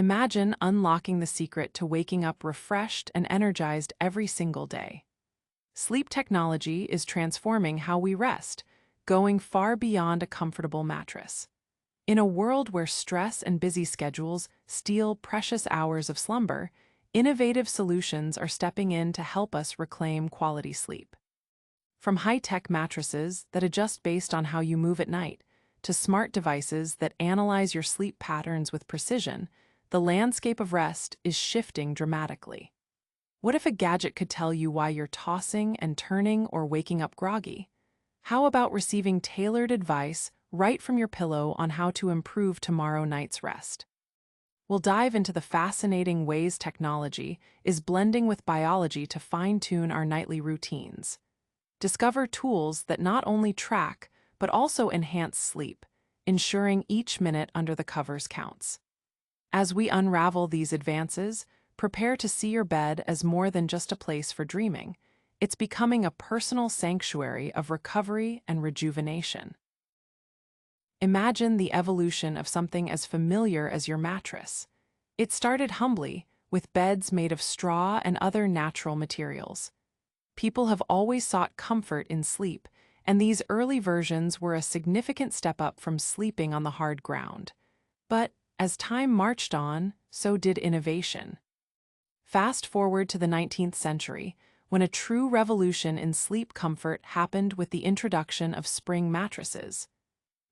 Imagine unlocking the secret to waking up refreshed and energized every single day. Sleep technology is transforming how we rest, going far beyond a comfortable mattress. In a world where stress and busy schedules steal precious hours of slumber, innovative solutions are stepping in to help us reclaim quality sleep. From high-tech mattresses that adjust based on how you move at night, to smart devices that analyze your sleep patterns with precision, the landscape of rest is shifting dramatically. What if a gadget could tell you why you're tossing and turning or waking up groggy? How about receiving tailored advice right from your pillow on how to improve tomorrow night's rest? We'll dive into the fascinating ways technology is blending with biology to fine-tune our nightly routines. Discover tools that not only track, but also enhance sleep, ensuring each minute under the covers counts. As we unravel these advances, prepare to see your bed as more than just a place for dreaming. It's becoming a personal sanctuary of recovery and rejuvenation. Imagine the evolution of something as familiar as your mattress. It started humbly, with beds made of straw and other natural materials. People have always sought comfort in sleep, and these early versions were a significant step up from sleeping on the hard ground. But as time marched on, so did innovation. Fast forward to the 19th century, when a true revolution in sleep comfort happened with the introduction of spring mattresses.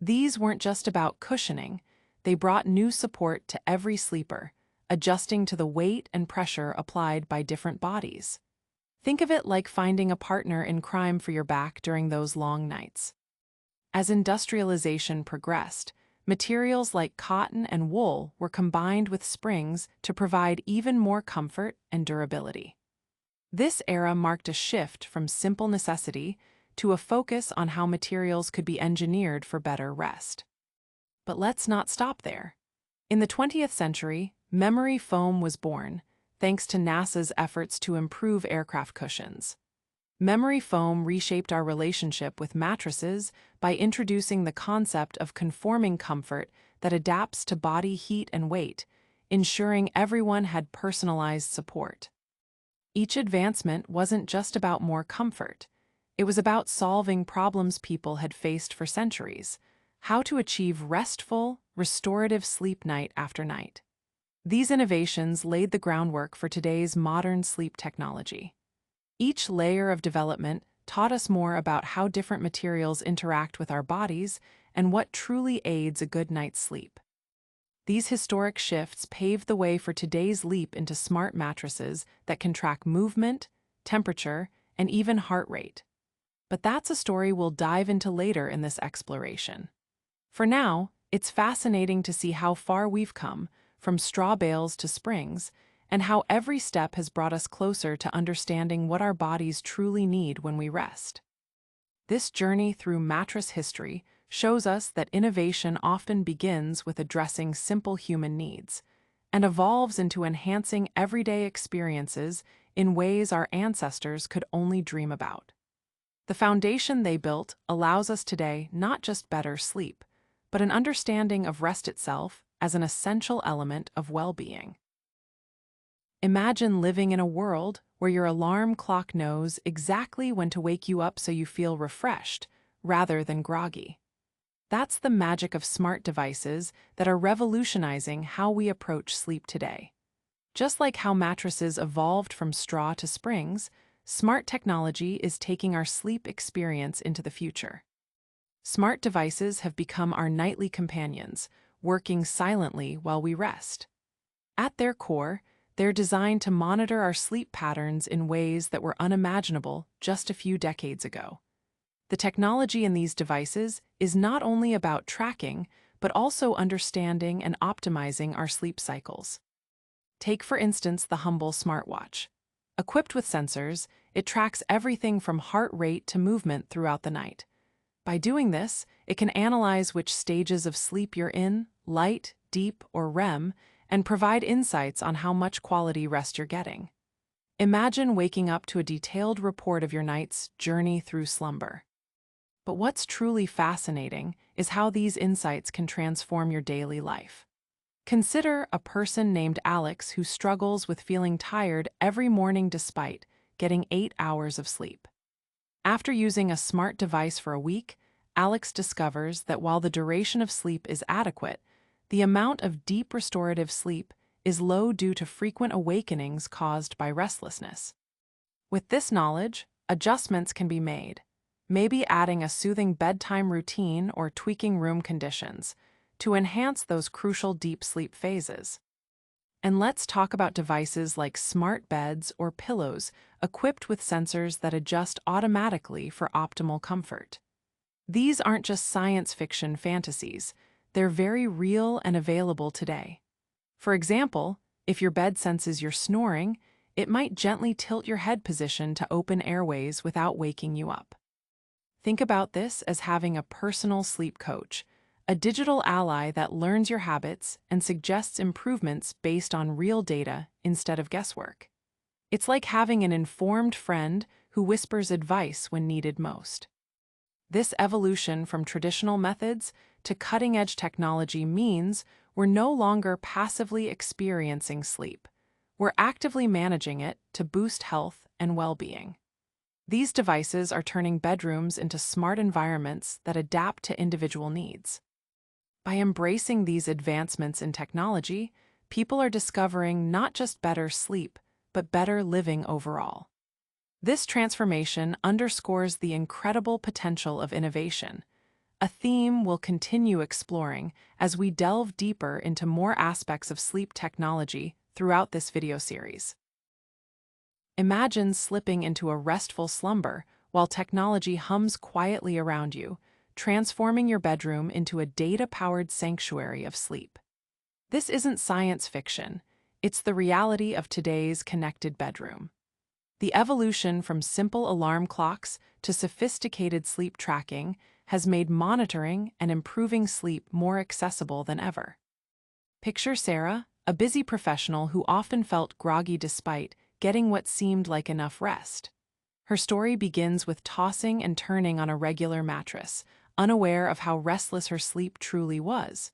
These weren't just about cushioning, they brought new support to every sleeper, adjusting to the weight and pressure applied by different bodies. Think of it like finding a partner in crime for your back during those long nights. As industrialization progressed, materials like cotton and wool were combined with springs to provide even more comfort and durability. This era marked a shift from simple necessity to a focus on how materials could be engineered for better rest. But let's not stop there. In the 20th century, memory foam was born, thanks to NASA's efforts to improve aircraft cushions. Memory foam reshaped our relationship with mattresses by introducing the concept of conforming comfort that adapts to body heat and weight, ensuring everyone had personalized support. Each advancement wasn't just about more comfort. It was about solving problems people had faced for centuries: how to achieve restful, restorative sleep night after night. These innovations laid the groundwork for today's modern sleep technology. Each layer of development taught us more about how different materials interact with our bodies and what truly aids a good night's sleep. These historic shifts paved the way for today's leap into smart mattresses that can track movement, temperature, and even heart rate. But that's a story we'll dive into later in this exploration. For now, it's fascinating to see how far we've come, from straw bales to springs, and how every step has brought us closer to understanding what our bodies truly need when we rest. This journey through mattress history shows us that innovation often begins with addressing simple human needs and evolves into enhancing everyday experiences in ways our ancestors could only dream about. The foundation they built allows us today not just better sleep, but an understanding of rest itself as an essential element of well-being. Imagine living in a world where your alarm clock knows exactly when to wake you up so you feel refreshed, rather than groggy. That's the magic of smart devices that are revolutionizing how we approach sleep today. Just like how mattresses evolved from straw to springs, smart technology is taking our sleep experience into the future. Smart devices have become our nightly companions, working silently while we rest. At their core, they're designed to monitor our sleep patterns in ways that were unimaginable just a few decades ago. The technology in these devices is not only about tracking, but also understanding and optimizing our sleep cycles. Take, for instance, the humble smartwatch. Equipped with sensors, it tracks everything from heart rate to movement throughout the night. By doing this, it can analyze which stages of sleep you're in, light, deep, or REM, and provide insights on how much quality rest you're getting. Imagine waking up to a detailed report of your night's journey through slumber. But what's truly fascinating is how these insights can transform your daily life. Consider a person named Alex who struggles with feeling tired every morning despite getting 8 hours of sleep. After using a smart device for a week, Alex discovers that while the duration of sleep is adequate, the amount of deep restorative sleep is low due to frequent awakenings caused by restlessness. With this knowledge, adjustments can be made, maybe adding a soothing bedtime routine or tweaking room conditions to enhance those crucial deep sleep phases. And let's talk about devices like smart beds or pillows equipped with sensors that adjust automatically for optimal comfort. These aren't just science fiction fantasies, they're very real and available today. For example, if your bed senses you're snoring, it might gently tilt your head position to open airways without waking you up. Think about this as having a personal sleep coach, a digital ally that learns your habits and suggests improvements based on real data instead of guesswork. It's like having an informed friend who whispers advice when needed most. This evolution from traditional methods to cutting-edge technology means we're no longer passively experiencing sleep. We're actively managing it to boost health and well-being. These devices are turning bedrooms into smart environments that adapt to individual needs. By embracing these advancements in technology, people are discovering not just better sleep, but better living overall. This transformation underscores the incredible potential of innovation, a theme we'll continue exploring as we delve deeper into more aspects of sleep technology throughout this video series. Imagine slipping into a restful slumber while technology hums quietly around you, transforming your bedroom into a data-powered sanctuary of sleep. This isn't science fiction, it's the reality of today's connected bedroom. The evolution from simple alarm clocks to sophisticated sleep tracking has made monitoring and improving sleep more accessible than ever. Picture Sarah, a busy professional who often felt groggy despite getting what seemed like enough rest. Her story begins with tossing and turning on a regular mattress, unaware of how restless her sleep truly was.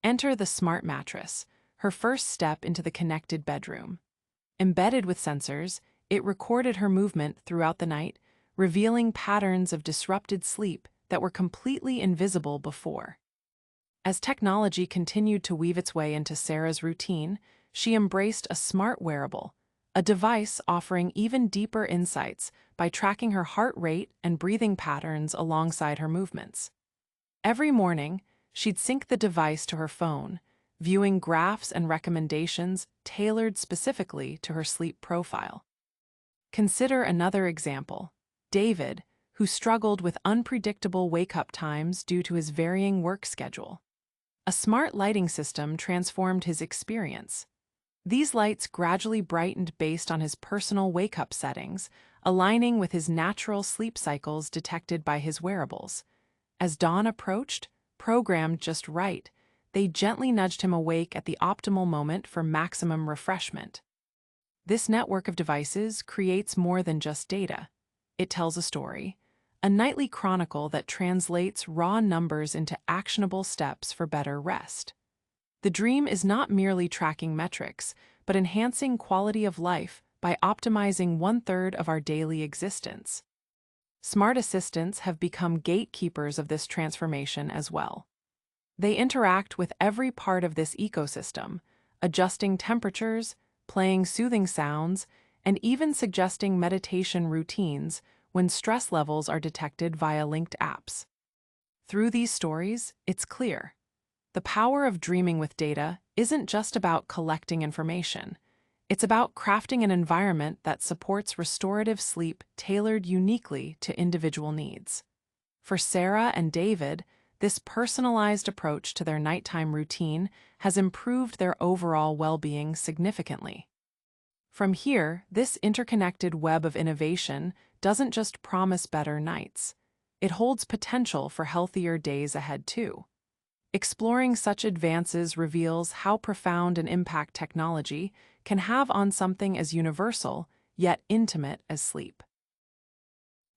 Enter the smart mattress, her first step into the connected bedroom. Embedded with sensors, it recorded her movement throughout the night, revealing patterns of disrupted sleep that were completely invisible before. As technology continued to weave its way into Sarah's routine, she embraced a smart wearable, a device offering even deeper insights by tracking her heart rate and breathing patterns alongside her movements. Every morning, she'd sync the device to her phone, viewing graphs and recommendations tailored specifically to her sleep profile. Consider another example, David, who struggled with unpredictable wake-up times due to his varying work schedule. A smart lighting system transformed his experience. These lights gradually brightened based on his personal wake-up settings, aligning with his natural sleep cycles detected by his wearables. As dawn approached, programmed just right, they gently nudged him awake at the optimal moment for maximum refreshment. This network of devices creates more than just data. It tells a story, a nightly chronicle that translates raw numbers into actionable steps for better rest. The dream is not merely tracking metrics, but enhancing quality of life by optimizing 1/3 of our daily existence. Smart assistants have become gatekeepers of this transformation as well. They interact with every part of this ecosystem, adjusting temperatures, playing soothing sounds, and even suggesting meditation routines when stress levels are detected via linked apps. Through these stories, it's clear. The power of dreaming with data isn't just about collecting information. It's about crafting an environment that supports restorative sleep tailored uniquely to individual needs. For Sarah and David, this personalized approach to their nighttime routine has improved their overall well-being significantly. From here, this interconnected web of innovation doesn't just promise better nights. It holds potential for healthier days ahead too. Exploring such advances reveals how profound an impact technology can have on something as universal, yet intimate as sleep.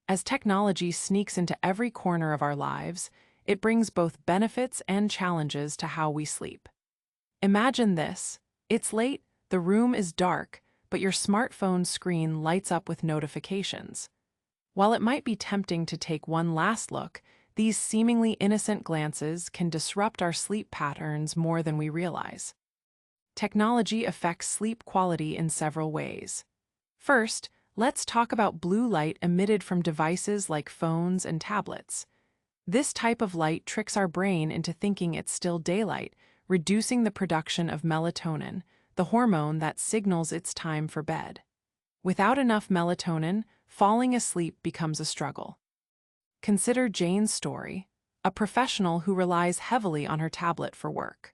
As technology sneaks into every corner of our lives, it brings both benefits and challenges to how we sleep. Imagine this. It's late, the room is dark, but your smartphone screen lights up with notifications. While it might be tempting to take one last look, these seemingly innocent glances can disrupt our sleep patterns more than we realize. Technology affects sleep quality in several ways. First, let's talk about blue light emitted from devices like phones and tablets. This type of light tricks our brain into thinking it's still daylight, reducing the production of melatonin, the hormone that signals it's time for bed. Without enough melatonin, falling asleep becomes a struggle. Consider Jane's story, a professional who relies heavily on her tablet for work.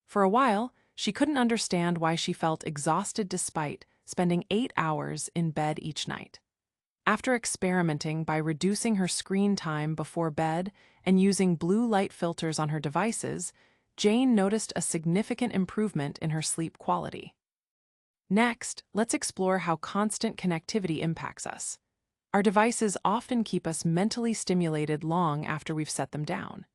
For a while, she couldn't understand why she felt exhausted despite spending 8 hours in bed each night. After experimenting by reducing her screen time before bed and using blue light filters on her devices, Jane noticed a significant improvement in her sleep quality. Next, let's explore how constant connectivity impacts us. Our devices often keep us mentally stimulated long after we've set them down.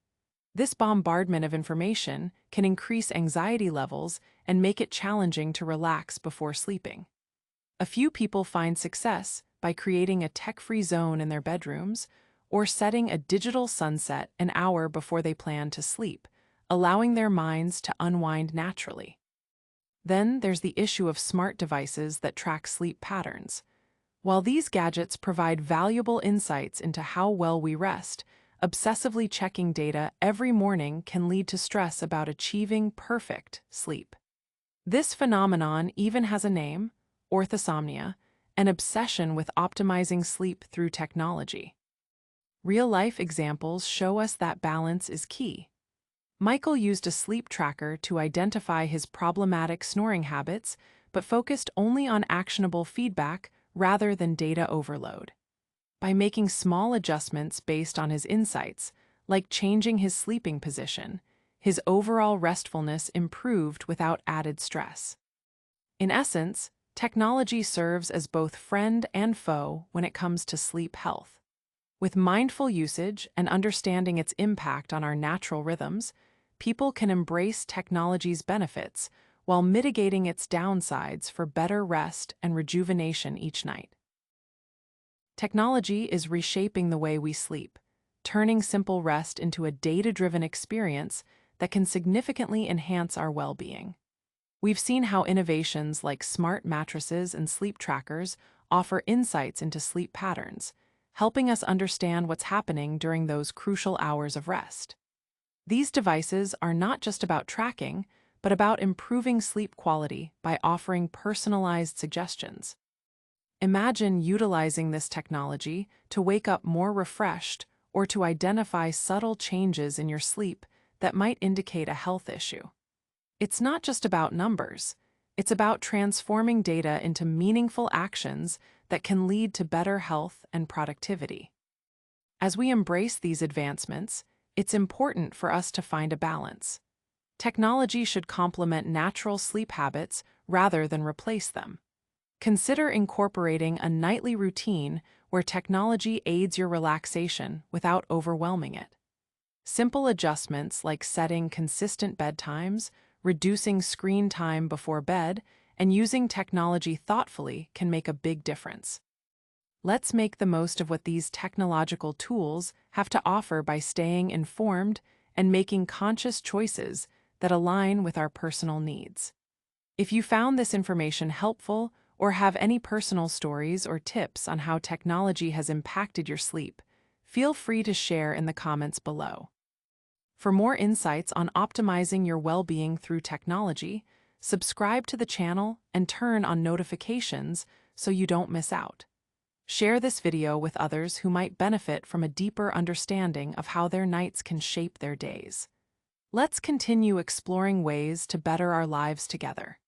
This bombardment of information can increase anxiety levels and make it challenging to relax before sleeping. A few people find success by creating a tech-free zone in their bedrooms or setting a digital sunset an hour before they plan to sleep, allowing their minds to unwind naturally. Then there's the issue of smart devices that track sleep patterns. While these gadgets provide valuable insights into how well we rest, obsessively checking data every morning can lead to stress about achieving perfect sleep. This phenomenon even has a name: orthosomnia, an obsession with optimizing sleep through technology. Real-life examples show us that balance is key. Michael used a sleep tracker to identify his problematic snoring habits, but focused only on actionable feedback rather than data overload. By making small adjustments based on his insights, like changing his sleeping position, his overall restfulness improved without added stress. In essence, technology serves as both friend and foe when it comes to sleep health. With mindful usage and understanding its impact on our natural rhythms, people can embrace technology's benefits while mitigating its downsides for better rest and rejuvenation each night. Technology is reshaping the way we sleep, turning simple rest into a data-driven experience that can significantly enhance our well-being. We've seen how innovations like smart mattresses and sleep trackers offer insights into sleep patterns, helping us understand what's happening during those crucial hours of rest. These devices are not just about tracking, but about improving sleep quality by offering personalized suggestions. Imagine utilizing this technology to wake up more refreshed or to identify subtle changes in your sleep that might indicate a health issue. It's not just about numbers. It's about transforming data into meaningful actions that can lead to better health and productivity. As we embrace these advancements, it's important for us to find a balance. Technology should complement natural sleep habits rather than replace them. Consider incorporating a nightly routine where technology aids your relaxation without overwhelming it. Simple adjustments like setting consistent bedtimes, reducing screen time before bed, and using technology thoughtfully can make a big difference. Let's make the most of what these technological tools have to offer by staying informed and making conscious choices that align with our personal needs. If you found this information helpful or have any personal stories or tips on how technology has impacted your sleep, feel free to share in the comments below. For more insights on optimizing your well-being through technology, subscribe to the channel and turn on notifications so you don't miss out. Share this video with others who might benefit from a deeper understanding of how their nights can shape their days. Let's continue exploring ways to better our lives together.